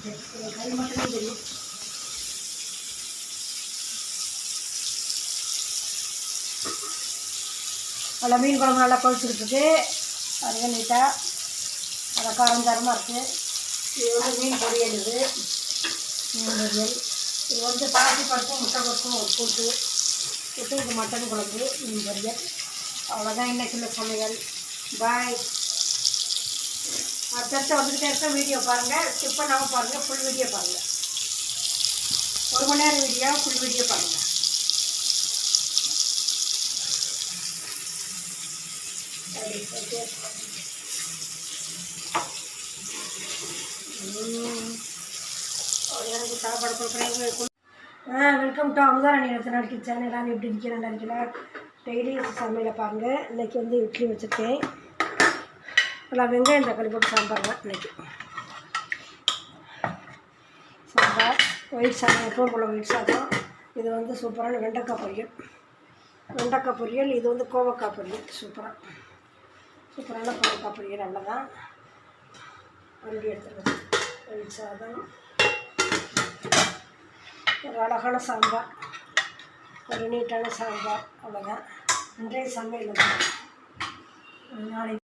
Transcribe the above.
கை மட்டுமே தெரியும். நல்லா மீன் குழம்பு நல்லா கொதிச்சுக்கிட்டு அதுவே நீட்டாக நல்லா காரம் தரமாக இருக்குது. இது வந்து மீன் பொரியல். மீன் பொரியல் இது வந்து பாசி பருப்பும் முட்டை பருப்பும் ஒரு கூட்டு இது மட்டன் குழம்பு மீன் பொரியல். அவ்வளோதான் இன்றைக்கி உள்ள சமையல். பாய். அடுத்தடுத்து வந்துக்கிட்டே இருக்க வீடியோ பாருங்கள், ஸ்கிப் பண்ணாமல் பாருங்கள், ஃபுல் வீடியோ பாருங்கள். 1 மணி நேரம் வீடியோ ஃபுல் வீடியோ பாருங்கள். எனக்கு சாப்பாடு கொடுக்குறேன். Welcome to Amutharani Ratna kitchen. எல்லாரும் எப்படி இருக்கிறேன் நினைக்கிறேன். டெய்லி சமையலை பாருங்கள். இன்றைக்கி வந்து இட்லி வச்சுருக்கேன். நல்லா வெங்காயம் தக்காளி போட்டு சாம்பார் தான் இன்றைக்கி. சாம்பார் ஒயிட் சாதம், எப்பவும் போல் ஒயிட் சாதம். இது வந்து சூப்பரான வெண்டைக்காய் பொரியல். வெண்டைக்காய் பொரியல். இது வந்து கோவக்காய் பொரியல். சூப்பரான கோவக்காய் பொரியல். அவ்வளோதான். மறுபடியும் எடுத்துருக்கேன். ஒயிட் சாதம், ஒரு அழகான சாம்பார், ஒரு நீட்டான சாம்பார். அவ்வளோதான் இன்றைய சமையல். நாளைக்கு